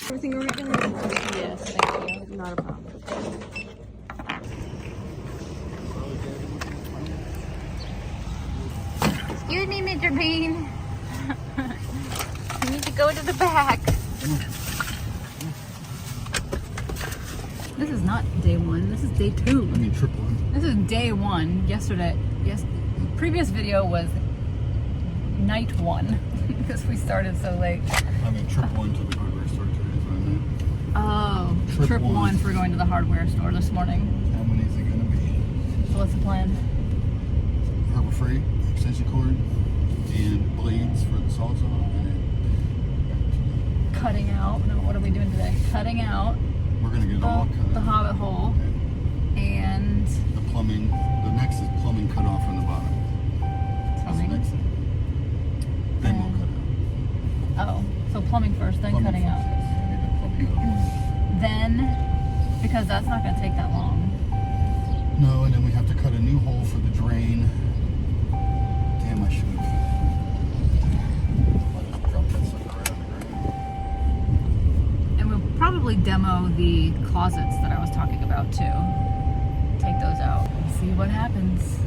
Everything alright? Yes, thank you. Not a problem. Excuse me, Mr. Bean. You need to go to the back. This is not day one. This is day two. I mean, trip one. This is day one. Yesterday, previous video was night one because we started so late. I mean, trip one to the hardware store today is what I meant. Oh, trip one for going to the hardware store this morning. How many is it going to be? So what's the plan? Harbor Freight, extension cord, and blades for the salsa, and Cutting out. No, what are we doing today? Cutting out. we're going to get it all cut. The Hobbit hole. And the plumbing. The next is plumbing cut off from the bottom. That's the next thing. Then we'll cut it out. Oh, so plumbing first, then Plumbing cutting first, out. yes. We did plumbing out. Then, because that's not going to take that long. No, and then we have to cut a new hole for the drain. Damn, I should have. Dropped that sucker right on the ground. And we'll probably demo the closets that I was talking about too. Take those out and see what happens.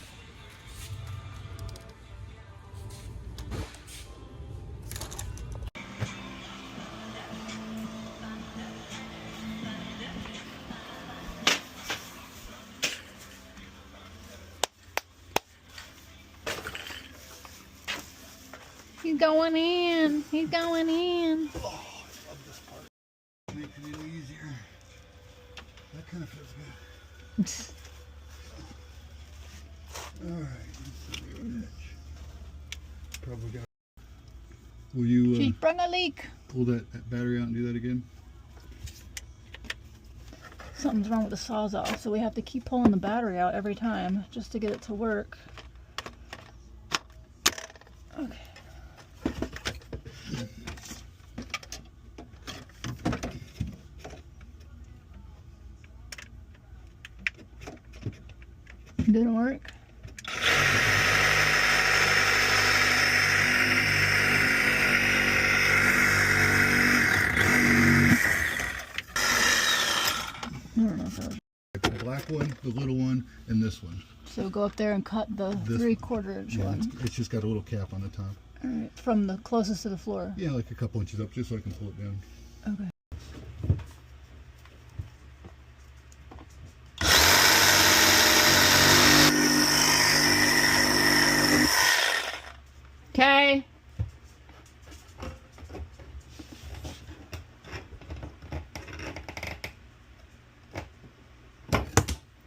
He's going in. He's going in. Oh, I love this part. Making it easier. That kind of feels good. Alright, let's see the edge. Probably got. Will you She sprung a leak. pull that battery out and do that again? Something's wrong with the sawzall, so we have to keep pulling the battery out every time just to get it to work. Okay. Didn't work. I don't know if that was... The black one, the little one, and this one. So go up there and cut the This 3/4 inch Yeah, one. it's just got a little cap on the top. All right, from the closest to the floor. Yeah, like a couple inches up, just so I can pull it down. Okay. Okay.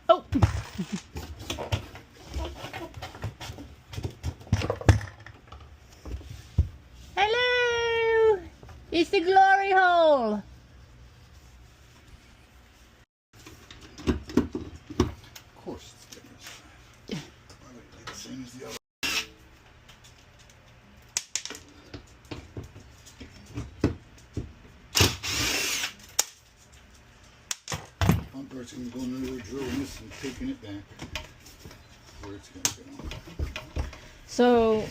Oh. Hello. It's the glory hole. Of course it's different. Why would it be the same as the other? Bumper's going to go under the drill and this and taking it back where it's going to go. So,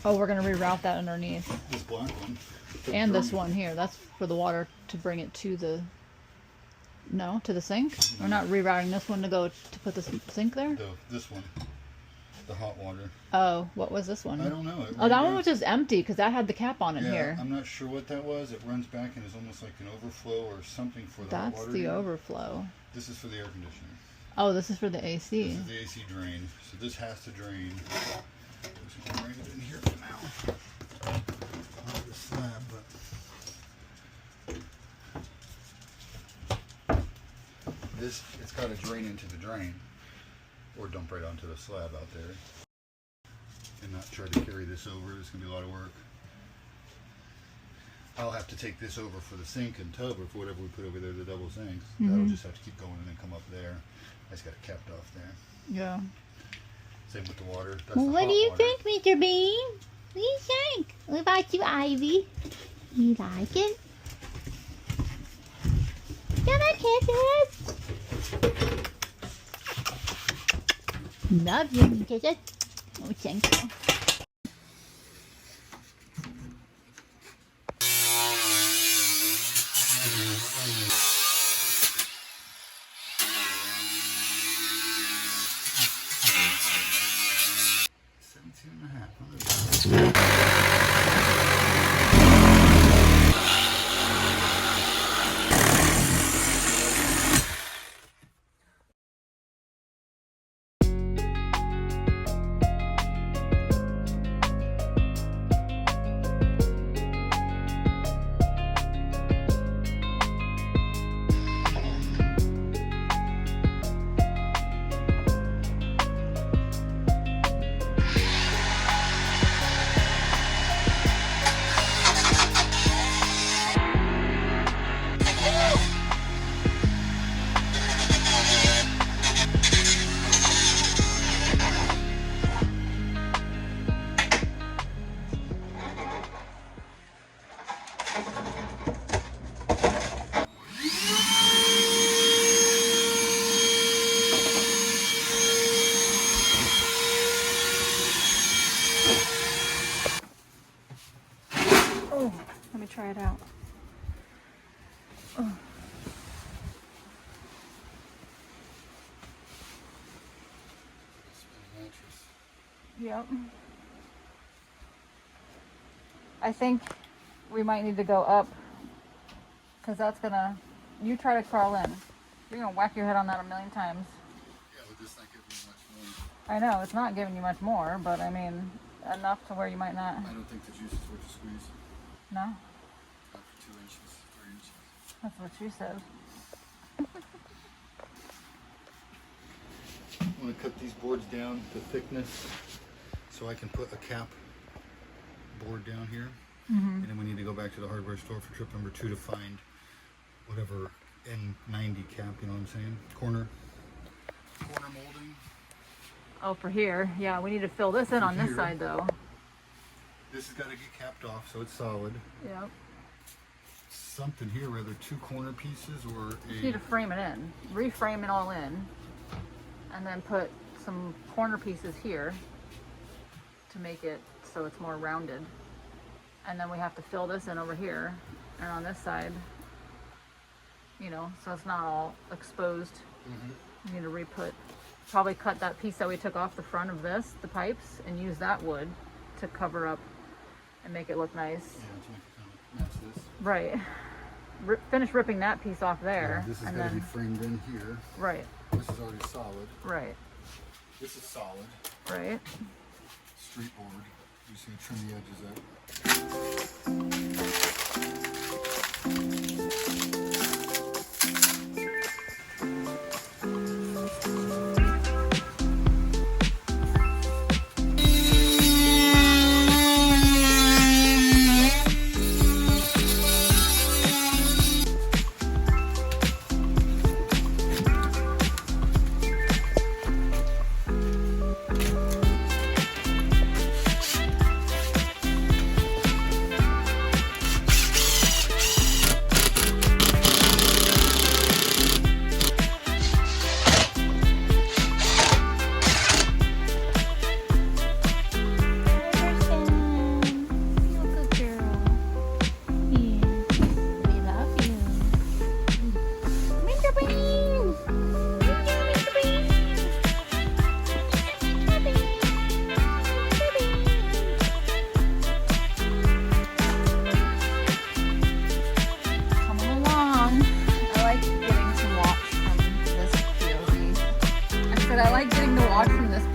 oh, we're gonna reroute that underneath. This black one. And this one here, that's for the water to bring it to the, no, to the sink? We're not rerouting this one to go to put the sink there? This one. The hot water. Oh, what was this one? I don't know. Oh, that one was just empty because that had the cap on it Yeah, here. I'm not sure what that was. It runs back and is almost like an overflow or something for the hot That's water. the unit. overflow. This is for the air conditioner. Oh, this is for the AC. This is the AC drain. So this has to drain. I'm just going to bring it in here for now. Not the slab, but this, it's got to drain into the drain or dump right onto the slab out there and not try to carry this over. It's going to be a lot of work. I'll have to take this over for the sink and tub or for whatever we put over there, the double sinks. That'll just have to keep going and then come up there. I just got it capped off there. Yeah. Same with the water. That's Well, the what hot do you water. think, Mr. Bean? What do you think? What about you, Ivy? You like it? Come on, kisses. Love you, kisses. Oh, thank you. Oh, let me try it out. Oh. Yep. I think we might need to go up because that's gonna, you try to crawl in. You're gonna whack your head on that a million times. Yeah, but this not giving me much more. I know, it's not giving you much more, but I mean, enough to where you might not. I don't think the juice is worth the squeeze. No? Not for 2 inches, 3 inches. That's what she said. I want to cut these boards down to thickness so I can put a cap board down here. And then we need to go back to the hardware store for trip number 2 to find whatever N90 cap, you know what I'm saying? Corner molding. Oh, for here. Yeah, we need to fill this in on this Here. side though. This has got to get capped off so it's solid. Yep. Something here, whether 2 corner pieces or You need to frame it in. Reframe it all in. And then put some corner pieces here to make it so it's more rounded. And then we have to fill this in over here and on this side, you know, so it's not all exposed. You need to re-put, probably cut that piece that we took off the front of this, the pipes, and use that wood to cover up and make it look nice. Yeah, to make it kind of match this. Right. Finish ripping that piece off there. Yeah, this has and got to then, be framed in here. right, This is already solid. right, This is solid. right. Street board. You just gonna trim the edges up.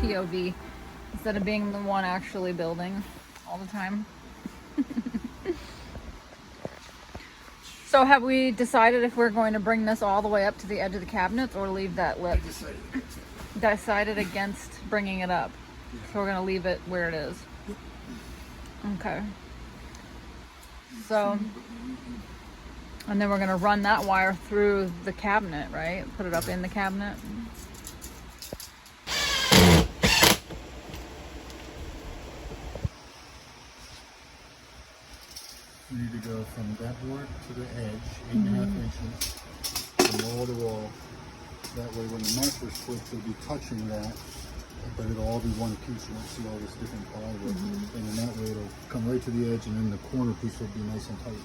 POV instead of being the one actually building all the time. So have we decided if we're going to bring this all the way up to the edge of the cabinets or leave that lip? Decided against bringing it up. So we're going to leave it where it is. Okay. So, and then we're going to run that wire through the cabinet, right? Put it up in the cabinet. We need to go from that board to the edge, 8.5 inches, from wall to wall. That way when the mattress splits, it'll be touching that, but it'll all be one piece. You won't see all this different plywood. And then that way it'll come right to the edge, and then the corner piece will be nice and tight.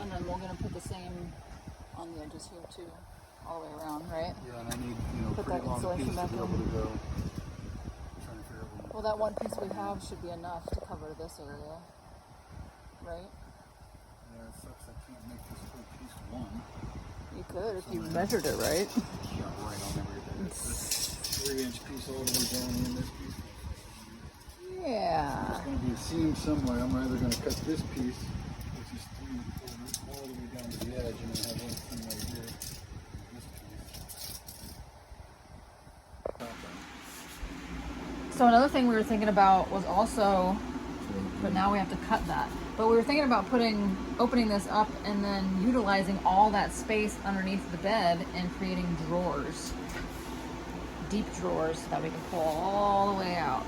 And then we're going to put the same on the edges here too, all the way around, right? Yeah, and I need, Put pretty that long insulation piece to back be in. able to go. I'm trying to figure out what Well, that one piece we have should be enough to cover this area, right? Yeah, it sucks I can't make this whole piece one. You could if you measured it right. Yeah, right on everything. This 3-inch piece all the way down in this piece. Yeah. There's going to be a seam somewhere. I'm either going to cut this piece, which is 3 and 4, all the way down to the edge, and then have one seam right here. This piece. So another thing we were thinking about was also, but now we have to cut that. But we were thinking about opening this up and then utilizing all that space underneath the bed and creating drawers. Deep drawers so that we can pull all the way out.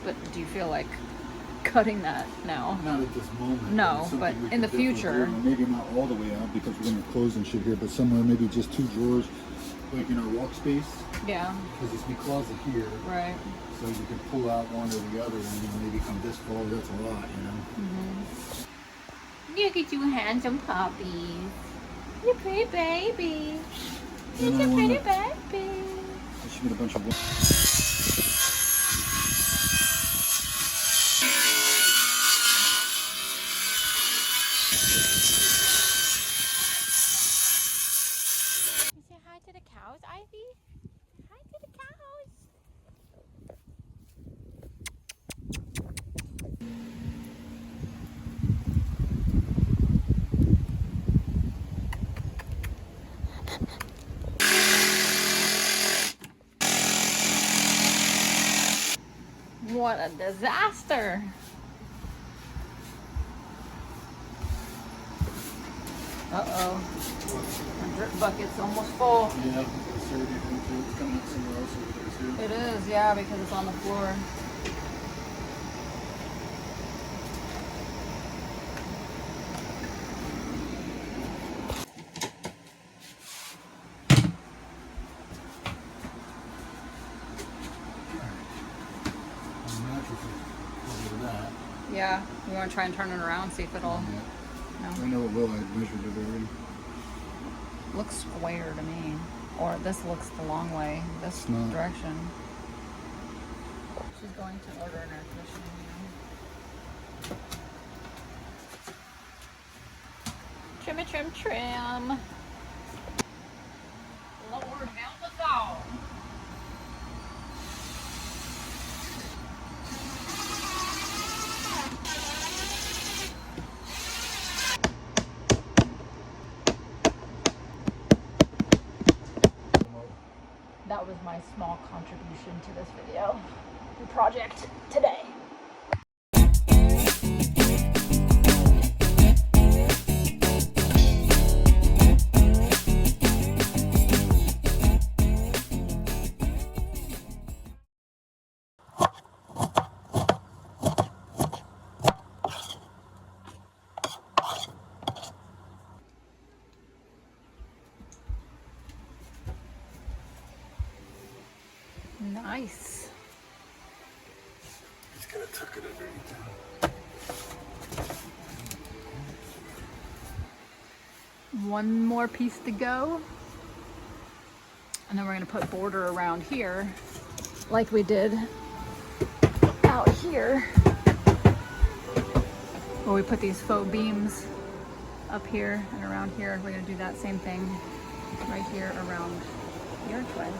But do you feel like cutting that now? Not at this moment. No, but in the future. Maybe not all the way out because we're going to close and shit here, but somewhere maybe just 2 drawers, like in our walk space. Yeah. Because it's be closet here. Right. So you can pull out one or the other and maybe come this far. That's a lot, you know. Mm-hmm. Look at you handsome puppies. You pretty baby. You're a pretty baby. I should get a bunch of wood. Say hi to the cows, Ivy. Hi to the cows. What a disaster. Uh-oh. My drip bucket's almost full. Yeah, it's already it's coming up somewhere else over there too. It is, yeah, because it's on the floor. Yeah, we want to try and turn it around, see if it'll. Yeah. No. I know it will. I measured it already. Looks square to me. Or this looks the long way, this It's not. direction. She's going to order an air conditioning now. Trim it, trim, trim. Lord, help us all. That was my small contribution to this video project today. Nice. Just gotta tuck it underneath. One more piece to go. And then we're gonna put border around here like we did out here. Where we put these faux beams up here and around here. We're gonna do that same thing right here around the archway.